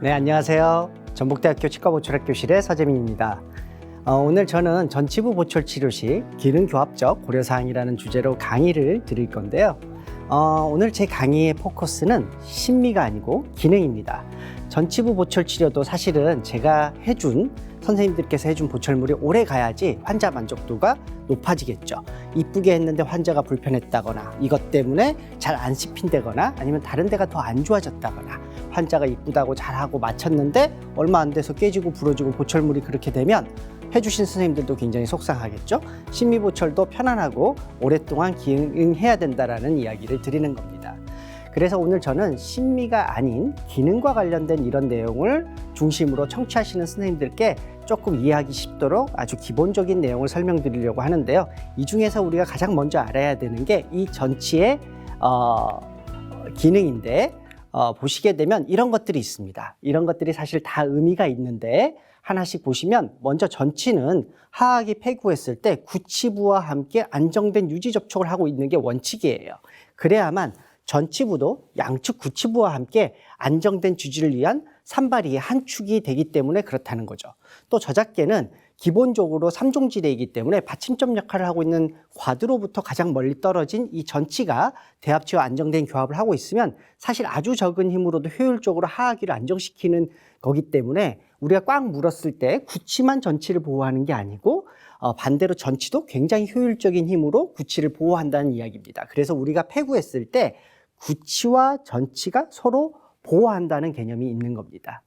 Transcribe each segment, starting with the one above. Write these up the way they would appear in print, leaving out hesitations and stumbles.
네, 안녕하세요. 전북대학교 치과보철학교실의 서재민입니다. 오늘 저는 전치부 보철 치료 시 기능교합적 고려사항이라는 주제로 강의를 드릴 건데요. 오늘 제 강의의 포커스는 심미가 아니고 기능입니다. 전치부 보철 치료도 사실은 제가 선생님들께서 해준 보철물이 오래 가야지 환자 만족도가 높아지겠죠. 이쁘게 했는데 환자가 불편했다거나 이것 때문에 잘 안 씹힌다거나 아니면 다른 데가 더 안 좋아졌다거나 환자가 이쁘다고 잘하고 마쳤는데 얼마 안 돼서 깨지고 부러지고 보철물이 그렇게 되면 해주신 선생님들도 굉장히 속상하겠죠. 심미보철도 편안하고 오랫동안 기능해야 된다라는 이야기를 드리는 겁니다. 그래서 오늘 저는 심미가 아닌 기능과 관련된 이런 내용을 중심으로 청취하시는 선생님들께 조금 이해하기 쉽도록 아주 기본적인 내용을 설명드리려고 하는데요. 이 중에서 우리가 가장 먼저 알아야 되는 게 이 전치의 기능인데 보시게 되면 이런 것들이 있습니다. 이런 것들이 사실 다 의미가 있는데 하나씩 보시면 먼저 전치는 하악이 폐구했을 때 구치부와 함께 안정된 유지 접촉을 하고 있는 게 원칙이에요. 그래야만 전치부도 양측 구치부와 함께 안정된 주지를 위한 산발이의 한 축이 되기 때문에 그렇다는 거죠. 또 저작계는 기본적으로 3종지대이기 때문에 받침점 역할을 하고 있는 과두로부터 가장 멀리 떨어진 이 전치가 대합치와 안정된 교합을 하고 있으면 사실 아주 적은 힘으로도 효율적으로 하악위를 안정시키는 거기 때문에 우리가 꽉 물었을 때 구치만 전치를 보호하는 게 아니고 반대로 전치도 굉장히 효율적인 힘으로 구치를 보호한다는 이야기입니다. 그래서 우리가 폐구했을 때 구치와 전치가 서로 보호한다는 개념이 있는 겁니다.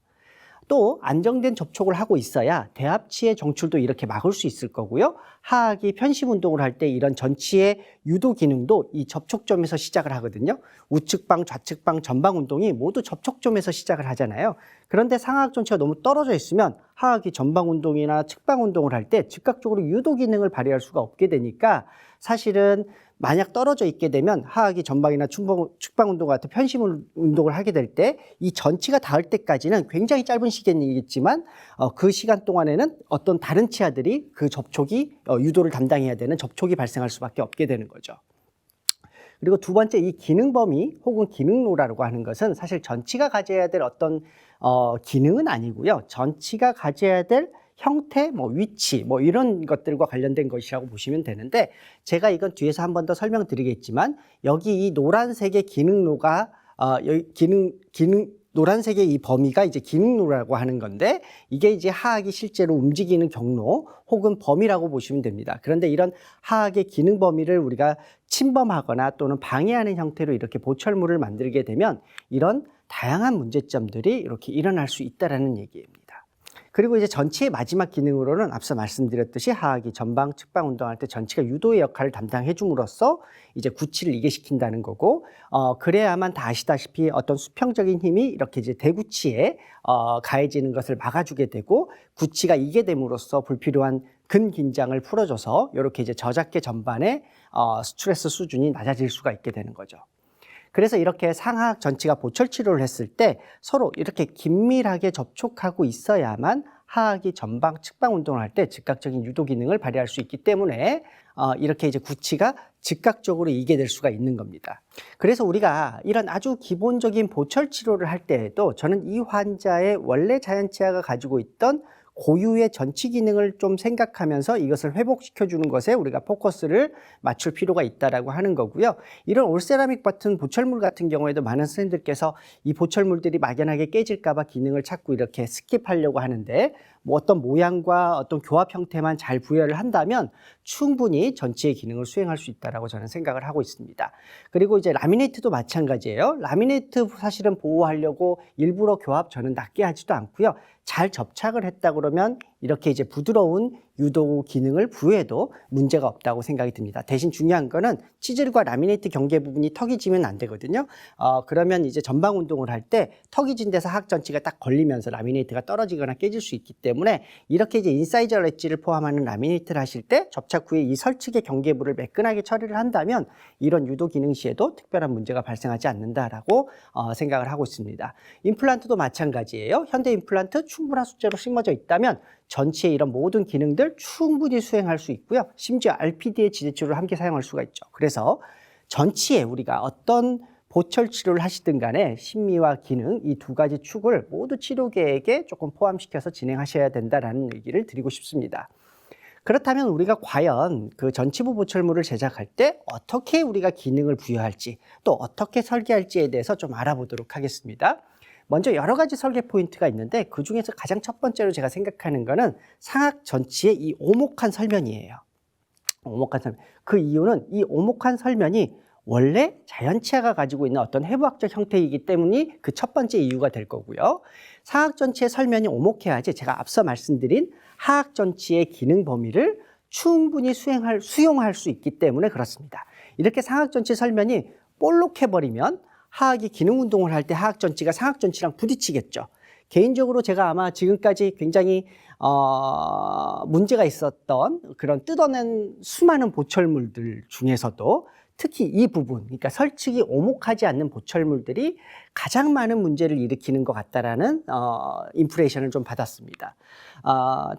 또 안정된 접촉을 하고 있어야 대합치의 정출도 이렇게 막을 수 있을 거고요. 하악이 편심 운동을 할 때 이런 전치의 유도 기능도 이 접촉점에서 시작을 하거든요. 우측방, 좌측방, 전방 운동이 모두 접촉점에서 시작을 하잖아요. 그런데 상하악 전치가 너무 떨어져 있으면 하악이 전방 운동이나 측방 운동을 할 때 즉각적으로 유도 기능을 발휘할 수가 없게 되니까 사실은 만약 떨어져 있게 되면 하악이 전방이나 측방 운동 같은 편심 운동을 하게 될 때 이 전치가 닿을 때까지는 굉장히 짧은 시간이겠지만 그 시간 동안에는 어떤 다른 치아들이 그 접촉이 유도를 담당해야 되는 접촉이 발생할 수밖에 없게 되는 거죠. 그리고 두 번째 이 기능 범위 혹은 기능로라고 하는 것은 사실 전치가 가져야 될 어떤 기능은 아니고요. 전치가 가져야 될 형태, 위치, 이런 것들과 관련된 것이라고 보시면 되는데 제가 이건 뒤에서 한 번 더 설명드리겠지만 여기 이 노란색의 기능로가 노란색의 이 범위가 이제 기능로라고 하는 건데 이게 이제 하악이 실제로 움직이는 경로 혹은 범위라고 보시면 됩니다. 그런데 이런 하악의 기능 범위를 우리가 침범하거나 또는 방해하는 형태로 이렇게 보철물을 만들게 되면 이런 다양한 문제점들이 이렇게 일어날 수 있다라는 얘기입니다. 그리고 이제 전치의 마지막 기능으로는 앞서 말씀드렸듯이 하악이 전방, 측방 운동할 때 전치가 유도의 역할을 담당해 줌으로써 이제 구치를 이개시킨다는 거고, 그래야만 다 아시다시피 어떤 수평적인 힘이 이렇게 이제 대구치에 가해지는 것을 막아주게 되고, 구치가 이개됨으로써 불필요한 근긴장을 풀어줘서 이렇게 이제 저작계 전반의 스트레스 수준이 낮아질 수가 있게 되는 거죠. 그래서 이렇게 상하악 전치가 보철 치료를 했을 때 서로 이렇게 긴밀하게 접촉하고 있어야만 하악이 전방, 측방 운동을 할 때 즉각적인 유도 기능을 발휘할 수 있기 때문에 이렇게 이제 구치가 즉각적으로 이개될 수가 있는 겁니다. 그래서 우리가 이런 아주 기본적인 보철 치료를 할 때에도 저는 이 환자의 원래 자연치아가 가지고 있던 고유의 전치 기능을 좀 생각하면서 이것을 회복시켜주는 것에 우리가 포커스를 맞출 필요가 있다라고 하는 거고요. 이런 올세라믹 같은 보철물 같은 경우에도 많은 선생님들께서 이 보철물들이 막연하게 깨질까 봐 기능을 자꾸 이렇게 스킵하려고 하는데 어떤 모양과 어떤 교합 형태만 잘 부여를 한다면 충분히 전치의 기능을 수행할 수 있다라고 저는 생각을 하고 있습니다. 그리고 이제 라미네이트도 마찬가지예요. 라미네이트 사실은 보호하려고 일부러 교합 저는 낮게 하지도 않고요. 잘 접착을 했다 그러면 이렇게 이제 부드러운 유도 기능을 부여해도 문제가 없다고 생각이 듭니다. 대신 중요한 거는 치질과 라미네이트 경계 부분이 턱이 지면 안 되거든요. 그러면 이제 전방 운동을 할 때 턱이 진 데서 하악 전치가 딱 걸리면서 라미네이트가 떨어지거나 깨질 수 있기 때문에 이렇게 이제 인사이저 엣지를 포함하는 라미네이트를 하실 때 접착 후에 이 설측의 경계부를 매끈하게 처리를 한다면 이런 유도 기능 시에도 특별한 문제가 발생하지 않는다라고 생각을 하고 있습니다. 임플란트도 마찬가지예요. 현대 임플란트 충분한 숫자로 심어져 있다면 전치의 이런 모든 기능들 충분히 수행할 수 있고요. 심지어 RPD의 지대치료를 함께 사용할 수가 있죠. 그래서 전치에 우리가 어떤 보철 치료를 하시든 간에 심미와 기능 이 두 가지 축을 모두 치료 계획에 조금 포함시켜서 진행하셔야 된다라는 얘기를 드리고 싶습니다. 그렇다면 우리가 과연 그 전치부 보철물을 제작할 때 어떻게 우리가 기능을 부여할지 또 어떻게 설계할지에 대해서 좀 알아보도록 하겠습니다. 먼저 여러 가지 설계 포인트가 있는데 그중에서 가장 첫 번째로 제가 생각하는 거는 상악 전치의 이 오목한 설면이에요. 오목한 설면. 그 이유는 이 오목한 설면이 원래 자연치아가 가지고 있는 어떤 해부학적 형태이기 때문이 그 첫 번째 이유가 될 거고요. 상악 전치의 설면이 오목해야지 제가 앞서 말씀드린 하악 전치의 기능 범위를 충분히 수용할 수 있기 때문에 그렇습니다. 이렇게 상악 전치 설면이 볼록해버리면 하악이 기능 운동을 할 때 하악 전치가 상악 전치랑 부딪히겠죠. 개인적으로 제가 아마 지금까지 굉장히 문제가 있었던 그런 뜯어낸 수많은 보철물들 중에서도 특히 이 부분, 그러니까 설측이 오목하지 않는 보철물들이 가장 많은 문제를 일으키는 것 같다라는 인프레이션을 좀 받았습니다.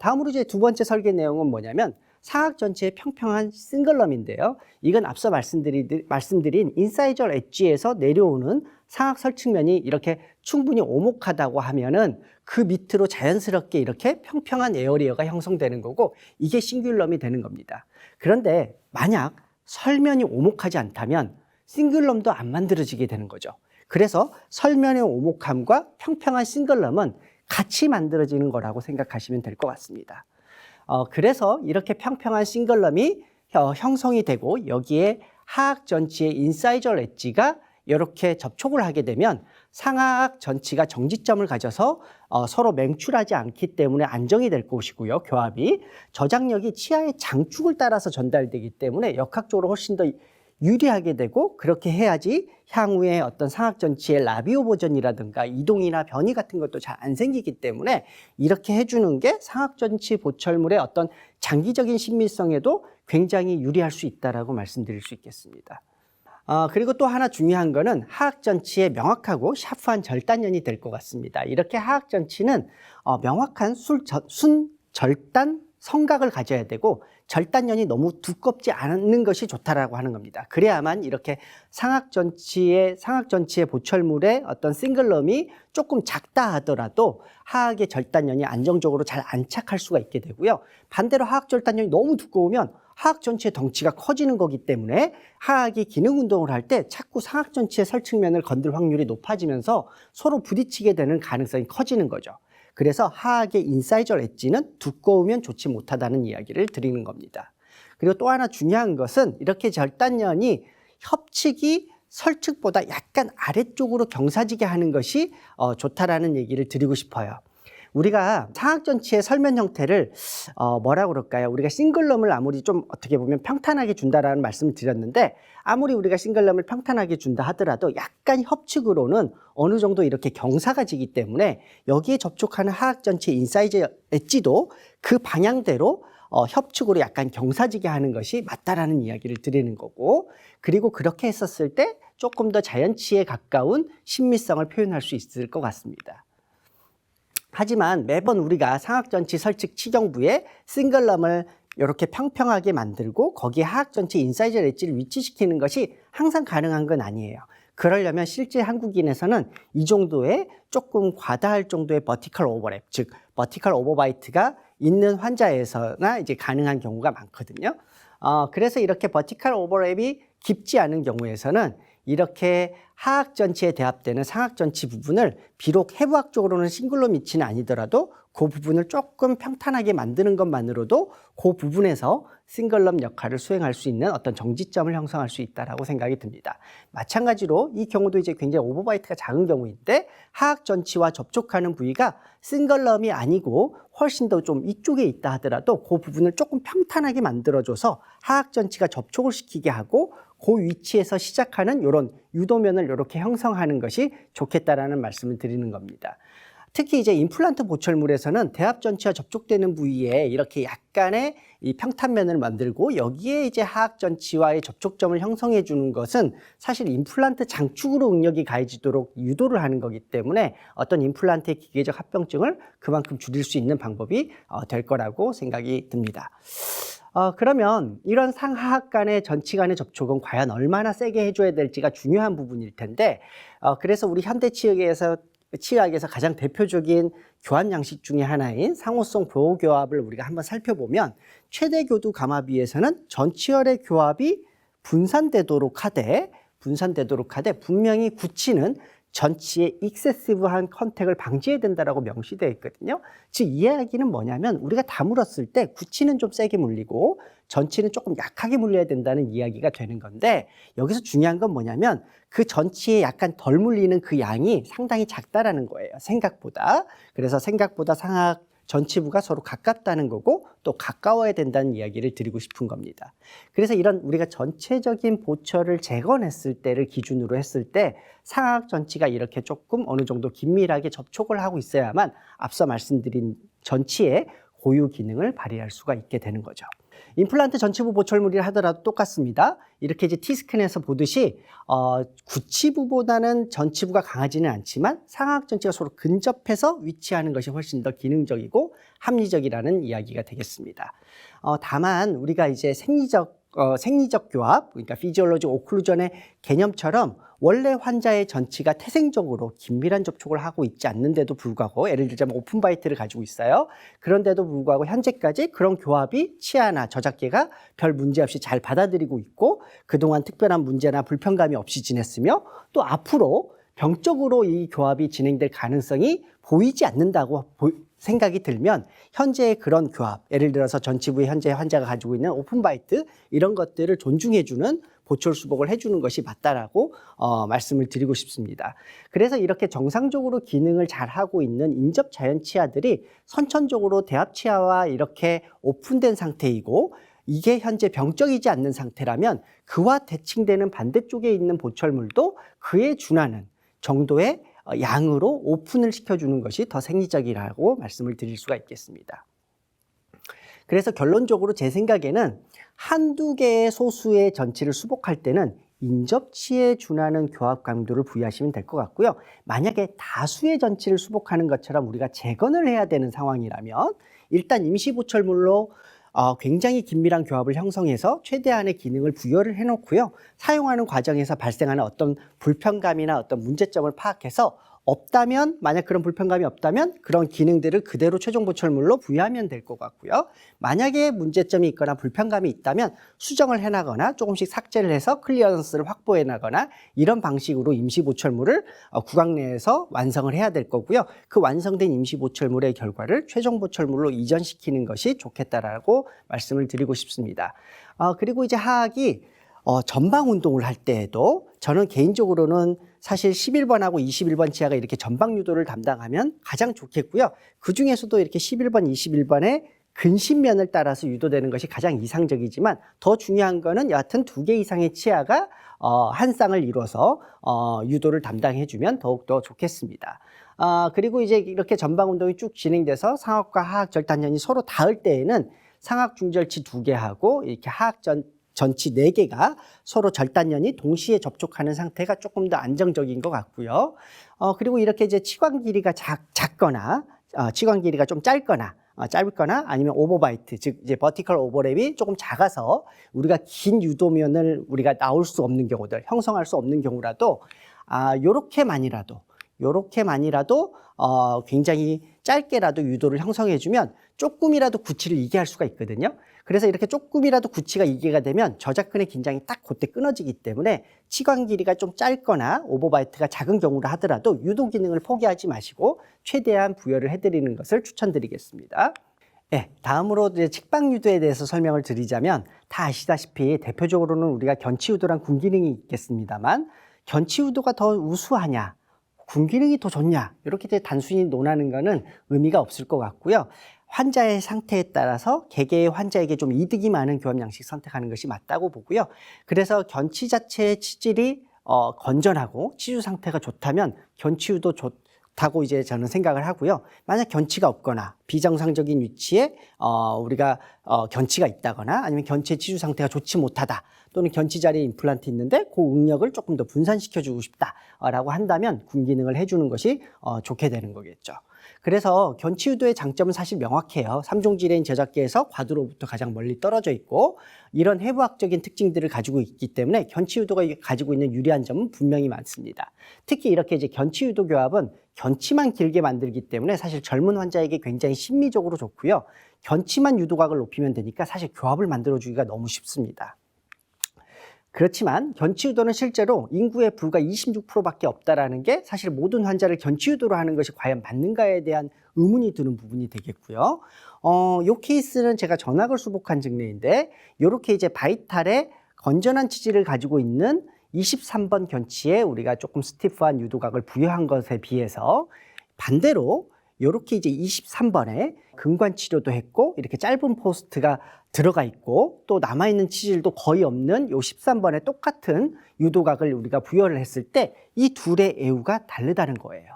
다음으로 이제 두 번째 설계 내용은 뭐냐면 상악 전체의 평평한 싱글럼인데요. 이건 앞서 말씀드린 인사이절 엣지에서 내려오는 상악 설측면이 이렇게 충분히 오목하다고 하면은 그 밑으로 자연스럽게 이렇게 평평한 에어리어가 형성되는 거고 이게 싱귤럼이 되는 겁니다. 그런데 만약 설면이 오목하지 않다면 싱글럼도 안 만들어지게 되는 거죠. 그래서 설면의 오목함과 평평한 싱글럼은 같이 만들어지는 거라고 생각하시면 될 것 같습니다. 그래서 이렇게 평평한 싱글럼이 형성이 되고 여기에 하악 전치의 인사이절 엣지가 이렇게 접촉을 하게 되면 상하악 전치가 정지점을 가져서 서로 맹출하지 않기 때문에 안정이 될 것이고요. 교합이 저장력이 치아의 장축을 따라서 전달되기 때문에 역학적으로 훨씬 더 유리하게 되고 그렇게 해야지 향후에 어떤 상악 전치의 라비오 보전이라든가 이동이나 변이 같은 것도 잘 안 생기기 때문에 이렇게 해주는 게 상악 전치 보철물의 어떤 장기적인 신밀성에도 굉장히 유리할 수 있다라고 말씀드릴 수 있겠습니다. 그리고 또 하나 중요한 거는 하악 전치의 명확하고 샤프한 절단연이 될 것 같습니다. 이렇게 하악 전치는 명확한 순절단 성각을 가져야 되고 절단연이 너무 두껍지 않는 것이 좋다라고 하는 겁니다. 그래야만 이렇게 상악 전치의 보철물의 어떤 싱글럼이 조금 작다 하더라도 하악의 절단연이 안정적으로 잘 안착할 수가 있게 되고요. 반대로 하악 절단연이 너무 두꺼우면 하악 전치의 덩치가 커지는 거기 때문에 하악이 기능 운동을 할 때 자꾸 상악 전치의 설측면을 건들 확률이 높아지면서 서로 부딪히게 되는 가능성이 커지는 거죠. 그래서 하악의 인사이절 엣지는 두꺼우면 좋지 못하다는 이야기를 드리는 겁니다. 그리고 또 하나 중요한 것은 이렇게 절단연이 협측이 설측보다 약간 아래쪽으로 경사지게 하는 것이 좋다라는 얘기를 드리고 싶어요. 우리가 상악 전치의 설면 형태를 뭐라 그럴까요? 우리가 싱글럼을 아무리 좀 어떻게 보면 평탄하게 준다라는 말씀을 드렸는데 아무리 우리가 싱글럼을 평탄하게 준다 하더라도 약간 협측으로는 어느 정도 이렇게 경사가 지기 때문에 여기에 접촉하는 하악 전치의 인사이즈 엣지도 그 방향대로 협측으로 약간 경사지게 하는 것이 맞다라는 이야기를 드리는 거고 그리고 그렇게 했었을 때 조금 더 자연치에 가까운 신미성을 표현할 수 있을 것 같습니다. 하지만 매번 우리가 상악 전치 설측 치정부에 싱글럼을 이렇게 평평하게 만들고 거기에 하악 전치 인사이저 엣지를 위치시키는 것이 항상 가능한 건 아니에요. 그러려면 실제 한국인에서는 이 정도의 조금 과다할 정도의 버티컬 오버랩, 즉 버티컬 오버바이트가 있는 환자에서나 이제 가능한 경우가 많거든요. 그래서 이렇게 버티컬 오버랩이 깊지 않은 경우에서는 이렇게 하악 전치에 대합되는 상악 전치 부분을 비록 해부학적으로는 싱글럼 위치는 아니더라도 그 부분을 조금 평탄하게 만드는 것만으로도 그 부분에서 싱글럼 역할을 수행할 수 있는 어떤 정지점을 형성할 수 있다라고 생각이 듭니다. 마찬가지로 이 경우도 이제 굉장히 오버바이트가 작은 경우인데 하악 전치와 접촉하는 부위가 싱글럼이 아니고 훨씬 더 좀 이쪽에 있다 하더라도 그 부분을 조금 평탄하게 만들어줘서 하악 전치가 접촉을 시키게 하고 그 위치에서 시작하는 이런 유도면을 이렇게 형성하는 것이 좋겠다라는 말씀을 드리는 겁니다. 특히 이제 임플란트 보철물에서는 대합 전치와 접촉되는 부위에 이렇게 약간의 이 평탄면을 만들고 여기에 이제 하악 전치와의 접촉점을 형성해 주는 것은 사실 임플란트 장축으로 응력이 가해지도록 유도를 하는 거기 때문에 어떤 임플란트의 기계적 합병증을 그만큼 줄일 수 있는 방법이 될 거라고 생각이 듭니다. 그러면 이런 상하악 간의 전치 간의 접촉은 과연 얼마나 세게 해줘야 될지가 중요한 부분일 텐데, 그래서 우리 현대 치의학에서 가장 대표적인 교합 양식 중에 하나인 상호성 보호 교합을 우리가 한번 살펴보면, 최대 교두 감압위에서는 전치혈의 교합이 분산되도록 하되 분명히 구치는 전치의 익세시브한 컨택을 방지해야 된다라고 명시되어 있거든요. 즉 이 이야기는 뭐냐면, 우리가 다물었을 때 구치는 좀 세게 물리고 전치는 조금 약하게 물려야 된다는 이야기가 되는 건데, 여기서 중요한 건 뭐냐면 그 전치에 약간 덜 물리는 그 양이 상당히 작다라는 거예요, 생각보다. 그래서 생각보다 상하 전치부가 서로 가깝다는 거고, 또 가까워야 된다는 이야기를 드리고 싶은 겁니다. 그래서 이런 우리가 전체적인 보철을 재건했을 때를 기준으로 했을 때 상하악 전치가 이렇게 조금 어느 정도 긴밀하게 접촉을 하고 있어야만 앞서 말씀드린 전치의 고유 기능을 발휘할 수가 있게 되는 거죠. 임플란트 전치부 보철물이라 하더라도 똑같습니다. 이렇게 이제 T스캔에서 보듯이 구치부보다는 전치부가 강하지는 않지만 상하악 전치가 서로 근접해서 위치하는 것이 훨씬 더 기능적이고 합리적이라는 이야기가 되겠습니다. 다만 우리가 이제 생리적 교합, 그러니까 피지올로직 오클루전의 개념처럼 원래 환자의 전치가 태생적으로 긴밀한 접촉을 하고 있지 않는데도 불구하고, 예를 들자면 오픈바이트를 가지고 있어요. 그런데도 불구하고 현재까지 그런 교합이 치아나 저작계가 별 문제 없이 잘 받아들이고 있고, 그동안 특별한 문제나 불편감이 없이 지냈으며, 또 앞으로 병적으로 이 교합이 진행될 가능성이 보이지 않는다고 생각이 들면, 현재의 그런 교합, 예를 들어서 전치부에 현재 환자가 가지고 있는 오픈바이트, 이런 것들을 존중해주는 보철 수복을 해주는 것이 맞다라고 말씀을 드리고 싶습니다. 그래서 이렇게 정상적으로 기능을 잘 하고 있는 인접 자연 치아들이 선천적으로 대합 치아와 이렇게 오픈된 상태이고, 이게 현재 병적이지 않는 상태라면 그와 대칭되는 반대쪽에 있는 보철물도 그에 준하는 정도의 양으로 오픈을 시켜주는 것이 더 생리적이라고 말씀을 드릴 수가 있겠습니다. 그래서 결론적으로 제 생각에는 한두 개의 소수의 전치를 수복할 때는 인접치에 준하는 교합 강도를 부여하시면 될 것 같고요. 만약에 다수의 전치를 수복하는 것처럼 우리가 재건을 해야 되는 상황이라면 일단 임시보철물로 굉장히 긴밀한 교합을 형성해서 최대한의 기능을 부여를 해놓고요. 사용하는 과정에서 발생하는 어떤 불편감이나 어떤 문제점을 파악해서 없다면, 만약 그런 불편감이 없다면 그런 기능들을 그대로 최종 보철물로 부여하면 될 것 같고요. 만약에 문제점이 있거나 불편감이 있다면 수정을 해나거나 조금씩 삭제를 해서 클리어런스를 확보해나거나 이런 방식으로 임시 보철물을 구강 내에서 완성을 해야 될 거고요. 그 완성된 임시 보철물의 결과를 최종 보철물로 이전시키는 것이 좋겠다라고 말씀을 드리고 싶습니다. 그리고 이제 하악이 전방 운동을 할 때에도 저는 개인적으로는 사실 11번하고 21번 치아가 이렇게 전방 유도를 담당하면 가장 좋겠고요. 그 중에서도 이렇게 11번, 21번의 근신면을 따라서 유도되는 것이 가장 이상적이지만, 더 중요한 거는 여하튼 2개 이상의 치아가 한 쌍을 이뤄서 유도를 담당해주면 더욱더 좋겠습니다. 그리고 이제 이렇게 전방 운동이 쭉 진행돼서 상악과 하악 절단연이 서로 닿을 때에는 상악 중절치 2개하고 이렇게 하악 전치 4개가 서로 절단연이 동시에 접촉하는 상태가 조금 더 안정적인 것 같고요. 그리고 이렇게 이제 치관 길이가 작거나 치관 길이가 좀 짧거나 아니면 오버바이트, 즉 이제 버티컬 오버랩이 조금 작아서 우리가 긴 유도면을 우리가 나올 수 없는 경우들, 형성할 수 없는 경우라도 요렇게만이라도 굉장히 짧게라도 유도를 형성해주면 조금이라도 구치를 이기할 수가 있거든요. 그래서 이렇게 조금이라도 구치가 이기가 되면 저작근의 긴장이 딱 그때 끊어지기 때문에 치관 길이가 좀 짧거나 오버바이트가 작은 경우라 하더라도 유도 기능을 포기하지 마시고 최대한 부여를 해드리는 것을 추천드리겠습니다. 네, 다음으로 이제 측방 유도에 대해서 설명을 드리자면, 다 아시다시피 대표적으로는 우리가 견치 유도랑 군 기능이 있겠습니다만, 견치 유도가 더 우수하냐, 군 기능이 더 좋냐, 이렇게 단순히 논하는 것은 의미가 없을 것 같고요. 환자의 상태에 따라서 개개의 환자에게 좀 이득이 많은 교합 양식 선택하는 것이 맞다고 보고요. 그래서 견치 자체의 치질이 건전하고 치주 상태가 좋다면 견치유도 좋다고 이제 저는 생각을 하고요. 만약 견치가 없거나 비정상적인 위치에 우리가 견치가 있다거나 아니면 견치의 치주 상태가 좋지 못하다, 또는 견치 자리에 임플란트 있는데 그 응력을 조금 더 분산시켜주고 싶다라고 한다면 군 기능을 해주는 것이 좋게 되는 거겠죠. 그래서 견치유도의 장점은 사실 명확해요. 3종 질에인 저작계에서 과도로부터 가장 멀리 떨어져 있고 이런 해부학적인 특징들을 가지고 있기 때문에 견치유도가 가지고 있는 유리한 점은 분명히 많습니다. 특히 이렇게 이제 견치유도 교합은 견치만 길게 만들기 때문에 사실 젊은 환자에게 굉장히 심미적으로 좋고요. 견치만 유도각을 높이면 되니까 사실 교합을 만들어주기가 너무 쉽습니다. 그렇지만 견치유도는 실제로 인구의 불과 26%밖에 없다라는 게 사실 모든 환자를 견치유도로 하는 것이 과연 맞는가에 대한 의문이 드는 부분이 되겠고요. 이 케이스는 제가 전학을 수복한 증례인데 이렇게 이제 바이탈에 건전한 치질을 가지고 있는 23번 견치에 우리가 조금 스티프한 유도각을 부여한 것에 비해서 반대로 이렇게 이제 23번에 근관 치료도 했고 이렇게 짧은 포스트가 들어가 있고 또 남아있는 치질도 거의 없는 요 13번에 똑같은 유도각을 우리가 부여를 했을 때 이 둘의 애우가 다르다는 거예요.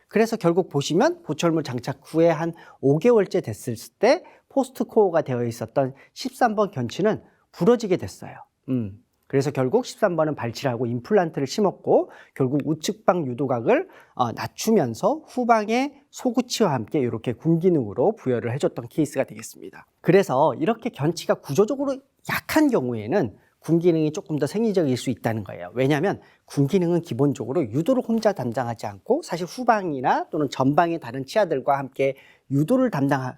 그래서 결국 보시면 보철물 장착 후에 한 5개월째 됐을 때 포스트 코어가 되어 있었던 13번 견치는 부러지게 됐어요. 그래서 결국 13번은 발치를 하고 임플란트를 심었고 결국 우측방 유도각을 낮추면서 후방의 소구치와 함께 이렇게 군기능으로 부여를 해줬던 케이스가 되겠습니다. 그래서 이렇게 견치가 구조적으로 약한 경우에는 군기능이 조금 더 생리적일 수 있다는 거예요. 왜냐하면 군기능은 기본적으로 유도를 혼자 담당하지 않고 사실 후방이나 또는 전방의 다른 치아들과 함께 유도를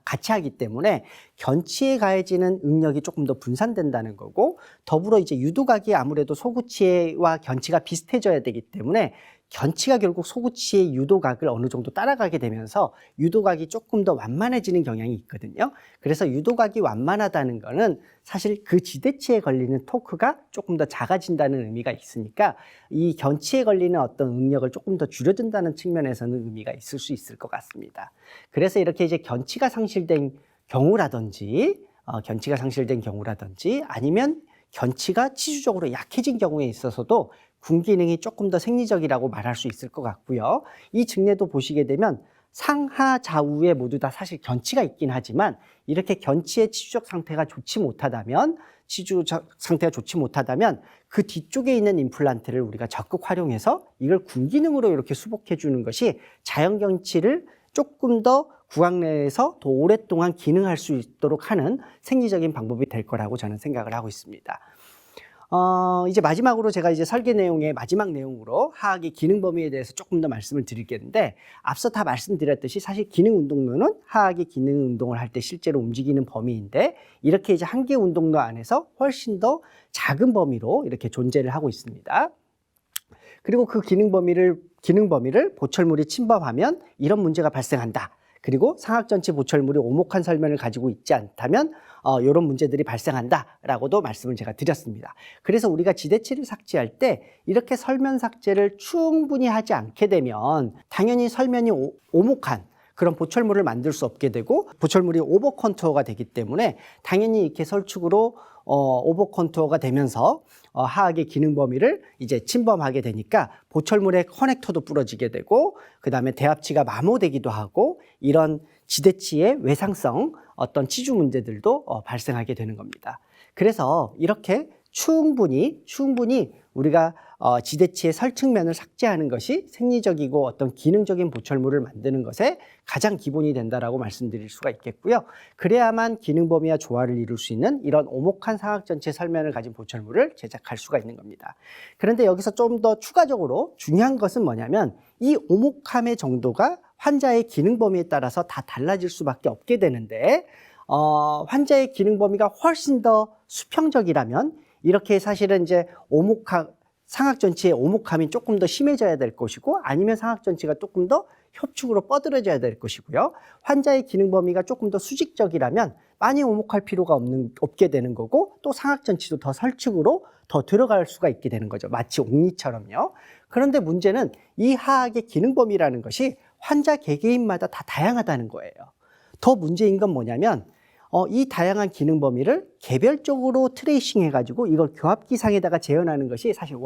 같이 하기 때문에 견치에 가해지는 응력이 조금 더 분산된다는 거고 더불어 이제 유도각이 아무래도 소구치와 견치가 비슷해져야 되기 때문에 견치가 결국 소구치의 유도각을 어느 정도 따라가게 되면서 유도각이 조금 더 완만해지는 경향이 있거든요. 그래서 유도각이 완만하다는 거는 사실 그 지대치에 걸리는 토크가 조금 더 작아진다는 의미가 있으니까 이 견치에 걸리는 어떤 응력을 조금 더 줄여준다는 측면에서는 의미가 있을 수 있을 것 같습니다. 그래서 이렇게 이제 견치가 상실된 경우라든지 아니면 견치가 치주적으로 약해진 경우에 있어서도 군기능이 조금 더 생리적이라고 말할 수 있을 것 같고요. 이 증례도 보시게 되면 상하 좌우에 모두 다 사실 견치가 있긴 하지만 이렇게 견치의 치주적 상태가 좋지 못하다면 그 뒤쪽에 있는 임플란트를 우리가 적극 활용해서 이걸 군기능으로 이렇게 수복해 주는 것이 자연견치를 조금 더 구강 내에서 더 오랫동안 기능할 수 있도록 하는 생리적인 방법이 될 거라고 저는 생각을 하고 있습니다. 이제 마지막으로 제가 이제 설계 내용의 마지막 내용으로 하악의 기능 범위에 대해서 조금 더 말씀을 드리겠는데 앞서 다 말씀드렸듯이 사실 기능 운동로는 하악의 기능 운동을 할 때 실제로 움직이는 범위인데 이렇게 이제 한 개 운동로 안에서 훨씬 더 작은 범위로 이렇게 존재를 하고 있습니다. 그리고 그 기능 범위를 보철물이 침범하면 이런 문제가 발생한다. 그리고 상악전치 보철물이 오목한 설면을 가지고 있지 않다면 이런 문제들이 발생한다라고도 말씀을 제가 드렸습니다. 그래서 우리가 지대치를 삭제할 때 이렇게 설면 삭제를 충분히 하지 않게 되면 당연히 설면이 오목한 그런 보철물을 만들 수 없게 되고 보철물이 오버 컨투어가 되기 때문에 당연히 이렇게 설축으로 오버 컨투어가 되면서 하악의 기능 범위를 이제 침범하게 되니까 보철물의 커넥터도 부러지게 되고 그 다음에 대합치가 마모되기도 하고 이런 지대치의 외상성 어떤 치주 문제들도 발생하게 되는 겁니다. 그래서 이렇게 충분히 우리가 지대치의 설측면을 삭제하는 것이 생리적이고 어떤 기능적인 보철물을 만드는 것에 가장 기본이 된다라고 말씀드릴 수가 있겠고요. 그래야만 기능 범위와 조화를 이룰 수 있는 이런 오목한 상악 전체 설면을 가진 보철물을 제작할 수가 있는 겁니다. 그런데 여기서 좀 더 추가적으로 중요한 것은 뭐냐면 이 오목함의 정도가 환자의 기능 범위에 따라서 다 달라질 수밖에 없게 되는데 환자의 기능 범위가 훨씬 더 수평적이라면 이렇게 사실은 이제 상악전치의 오목함이 조금 더 심해져야 될 것이고 아니면 상악전치가 조금 더 협축으로 뻗어져야 될 것이고요. 환자의 기능 범위가 조금 더 수직적이라면 많이 오목할 필요가 없게 되는 거고 또 상악전치도 더 설축으로 더 들어갈 수가 있게 되는 거죠. 마치 옥리처럼요. 그런데 문제는 이 하악의 기능 범위라는 것이 환자 개개인마다 다 다양하다는 거예요. 더 문제인 건 뭐냐면 이 다양한 기능 범위를 개별적으로 트레이싱 해가지고 이걸 교합기상에다가 재현하는 것이 사실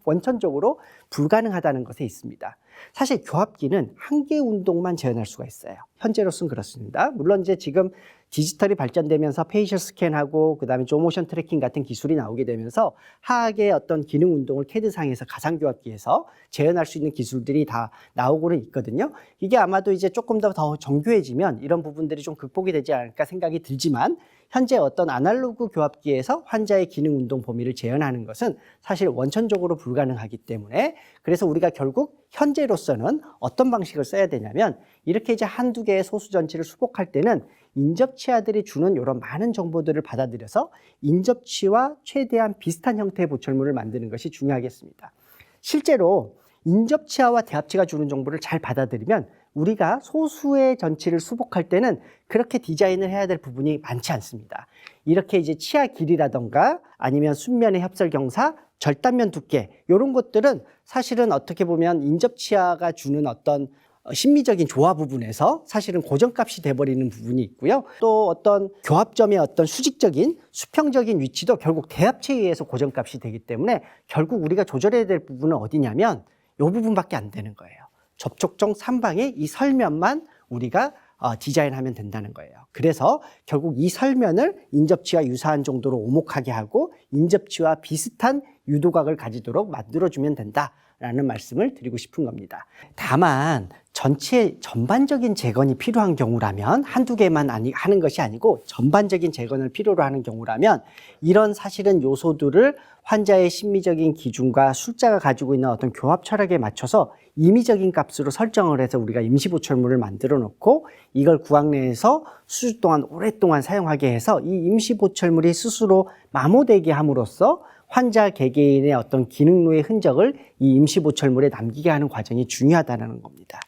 원천적으로 불가능하다는 것에 있습니다. 사실 교합기는 한 개 운동만 재현할 수가 있어요. 현재로서는 그렇습니다. 물론 이제 지금 디지털이 발전되면서 페이셜 스캔하고 그다음에 조모션 트래킹 같은 기술이 나오게 되면서 하악의 어떤 기능 운동을 CAD상에서 가상교합기에서 재현할 수 있는 기술들이 다 나오고는 있거든요. 이게 아마도 이제 조금 더 정교해지면 이런 부분들이 좀 극복이 되지 않을까 생각이 들지만 현재 어떤 아날로그 교합기에서 환자의 기능 운동 범위를 재현하는 것은 사실 원천적으로 불가능하기 때문에 그래서 우리가 결국 현재로서는 어떤 방식을 써야 되냐면 이렇게 이제 한두 개의 소수 전치를 수복할 때는 인접치아들이 주는 이런 많은 정보들을 받아들여서 인접치와 최대한 비슷한 형태의 보철물을 만드는 것이 중요하겠습니다. 실제로 인접치아와 대합치가 주는 정보를 잘 받아들이면 우리가 소수의 전치를 수복할 때는 그렇게 디자인을 해야 될 부분이 많지 않습니다. 이렇게 이제 치아 길이라던가 아니면 순면의 협설 경사, 절단면 두께 이런 것들은 사실은 어떻게 보면 인접치아가 주는 어떤 심미적인 조화 부분에서 사실은 고정값이 돼버리는 부분이 있고요. 또 어떤 교합점의 어떤 수직적인 수평적인 위치도 결국 대합체에 의해서 고정값이 되기 때문에 결국 우리가 조절해야 될 부분은 어디냐면 이 부분밖에 안 되는 거예요. 접촉점 3방의 이 설면만 우리가 디자인하면 된다는 거예요. 그래서 결국 이 설면을 인접치와 유사한 정도로 오목하게 하고 인접치와 비슷한 유도각을 가지도록 만들어주면 된다라는 말씀을 드리고 싶은 겁니다. 다만 전체 전반적인 재건이 필요한 경우라면 한두 개만 하는 것이 아니고 전반적인 재건을 필요로 하는 경우라면 이런 사실은 요소들을 환자의 심미적인 기준과 술자가 가지고 있는 어떤 교합 철학에 맞춰서 임의적인 값으로 설정을 해서 우리가 임시보철물을 만들어 놓고 이걸 구강 내에서 수주 동안 오랫동안 사용하게 해서 이 임시보철물이 스스로 마모되게 함으로써 환자 개개인의 어떤 기능로의 흔적을 이 임시보철물에 남기게 하는 과정이 중요하다는 겁니다.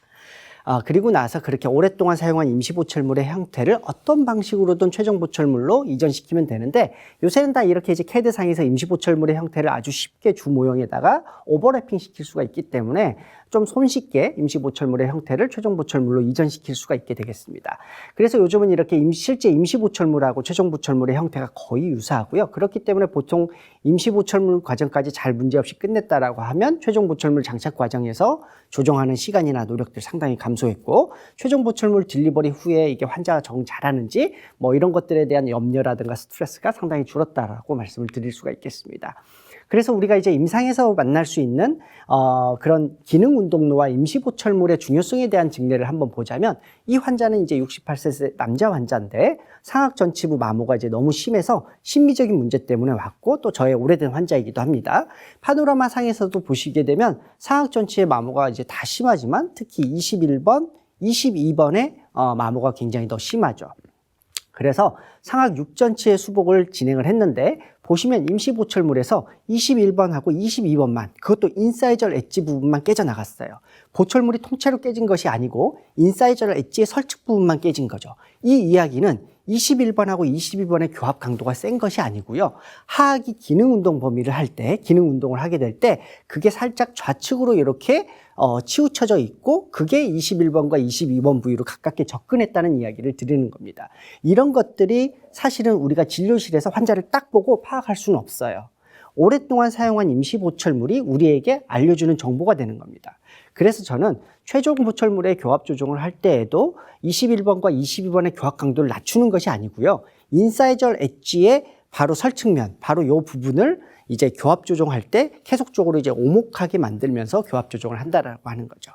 그리고 나서 그렇게 오랫동안 사용한 임시보철물의 형태를 어떤 방식으로든 최종보철물로 이전시키면 되는데 요새는 다 이렇게 이제 CAD상에서 임시보철물의 형태를 아주 쉽게 주 모형에다가 오버래핑 시킬 수가 있기 때문에 좀 손쉽게 임시보철물의 형태를 최종보철물로 이전시킬 수가 있게 되겠습니다. 그래서 요즘은 이렇게 실제 임시보철물하고 최종보철물의 형태가 거의 유사하고요. 그렇기 때문에 보통 임시보철물 과정까지 잘 문제없이 끝냈다라고 하면 최종보철물 장착 과정에서 조정하는 시간이나 노력들 상당히 감소했고 최종보철물 딜리버리 후에 이게 환자가 적응 잘하는지 뭐 이런 것들에 대한 염려라든가 스트레스가 상당히 줄었다라고 말씀을 드릴 수가 있겠습니다. 그래서 우리가 이제 임상에서 만날 수 있는 그런 기능 운동로와 임시보철물의 중요성에 대한 증례를 한번 보자면 이 환자는 이제 68세 남자 환자인데 상악 전치부 마모가 이제 너무 심해서 심미적인 문제 때문에 왔고 또 저의 오래된 환자이기도 합니다. 파노라마 상에서도 보시게 되면 상악 전치의 마모가 이제 다 심하지만 특히 21번, 22번의 마모가 굉장히 더 심하죠. 그래서 상악 6전치의 수복을 진행을 했는데 보시면 임시보철물에서 21번하고 22번만 그것도 인사이절 엣지 부분만 깨져나갔어요. 보철물이 통째로 깨진 것이 아니고 인사이절 엣지의 설측 부분만 깨진 거죠. 이 이야기는 21번하고 22번의 교합 강도가 센 것이 아니고요. 하악이 기능 운동 범위를 할 때, 기능 운동을 하게 될 때 그게 살짝 좌측으로 이렇게 치우쳐져 있고 그게 21번과 22번 부위로 가깝게 접근했다는 이야기를 드리는 겁니다. 이런 것들이 사실은 우리가 진료실에서 환자를 딱 보고 파악할 수는 없어요. 오랫동안 사용한 임시보철물이 우리에게 알려주는 정보가 되는 겁니다. 그래서 저는 최종 보철물의 교합 조정을 할 때에도 21번과 22번의 교합 강도를 낮추는 것이 아니고요. 인사이절 엣지의 바로 설측면, 바로 이 부분을 이제 교합 조정할 때 계속적으로 이제 오목하게 만들면서 교합 조정을 한다라고 하는 거죠.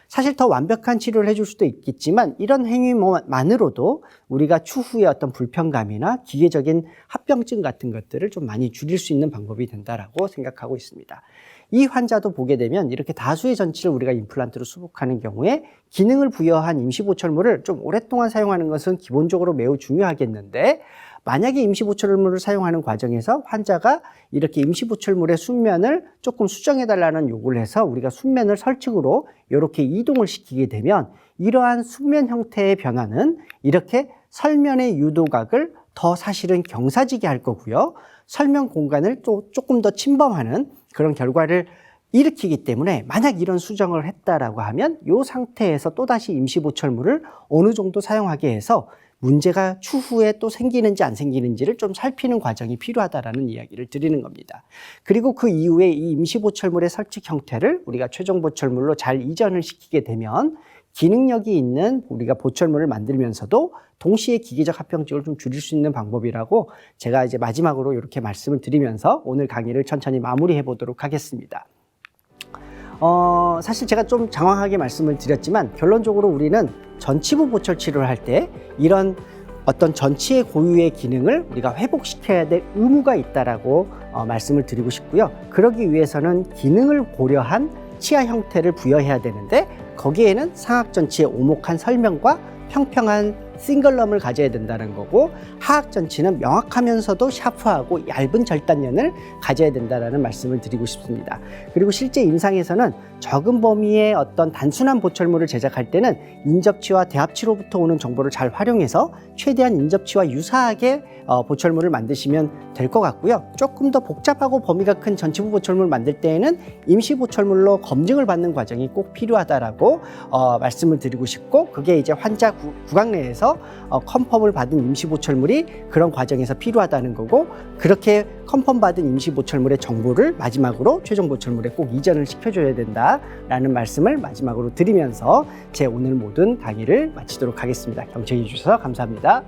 사실 더 완벽한 치료를 해줄 수도 있겠지만 이런 행위만으로도 우리가 추후에 어떤 불편감이나 기계적인 합병증 같은 것들을 좀 많이 줄일 수 있는 방법이 된다라고 생각하고 있습니다. 이 환자도 보게 되면 이렇게 다수의 전치를 우리가 임플란트로 수복하는 경우에 기능을 부여한 임시보철물을 좀 오랫동안 사용하는 것은 기본적으로 매우 중요하겠는데 만약에 임시보철물을 사용하는 과정에서 환자가 이렇게 임시보철물의 순면을 조금 수정해달라는 요구를 해서 우리가 순면을 설측으로 이렇게 이동을 시키게 되면 이러한 순면 형태의 변화는 이렇게 설면의 유도각을 더 사실은 경사지게 할 거고요. 설면 공간을 또 조금 더 침범하는 그런 결과를 일으키기 때문에 만약 이런 수정을 했다라고 하면 이 상태에서 또다시 임시보철물을 어느 정도 사용하게 해서 문제가 추후에 또 생기는지 안 생기는지를 좀 살피는 과정이 필요하다라는 이야기를 드리는 겁니다. 그리고 그 이후에 이 임시보철물의 설치 형태를 우리가 최종보철물로 잘 이전을 시키게 되면 기능력이 있는 우리가 보철물을 만들면서도 동시에 기계적 합병증을 좀 줄일 수 있는 방법이라고 제가 이제 마지막으로 이렇게 말씀을 드리면서 오늘 강의를 천천히 마무리해 보도록 하겠습니다. 사실 제가 좀 장황하게 말씀을 드렸지만 결론적으로 우리는 전치부 보철 치료를 할 때 이런 어떤 전치의 고유의 기능을 우리가 회복시켜야 될 의무가 있다라고 말씀을 드리고 싶고요. 그러기 위해서는 기능을 고려한 치아 형태를 부여해야 되는데 거기에는 상악전치의 오목한 설명과 평평한 싱글럼을 가져야 된다는 거고 하악전치는 명확하면서도 샤프하고 얇은 절단면을 가져야 된다는 말씀을 드리고 싶습니다. 그리고 실제 임상에서는 적은 범위의 어떤 단순한 보철물을 제작할 때는 인접치와 대합치로부터 오는 정보를 잘 활용해서 최대한 인접치와 유사하게 보철물을 만드시면 될 것 같고요. 조금 더 복잡하고 범위가 큰 전치부 보철물 만들 때에는 임시 보철물로 검증을 받는 과정이 꼭 필요하다라고 말씀을 드리고 싶고 그게 이제 환자 구강 내에서 컨펌을 받은 임시 보철물이 그런 과정에서 필요하다는 거고 그렇게 컨펌 받은 임시 보철물의 정보를 마지막으로 최종 보철물에 꼭 이전을 시켜줘야 된다라는 말씀을 마지막으로 드리면서 제 오늘 모든 강의를 마치도록 하겠습니다. 경청해 주셔서 감사합니다.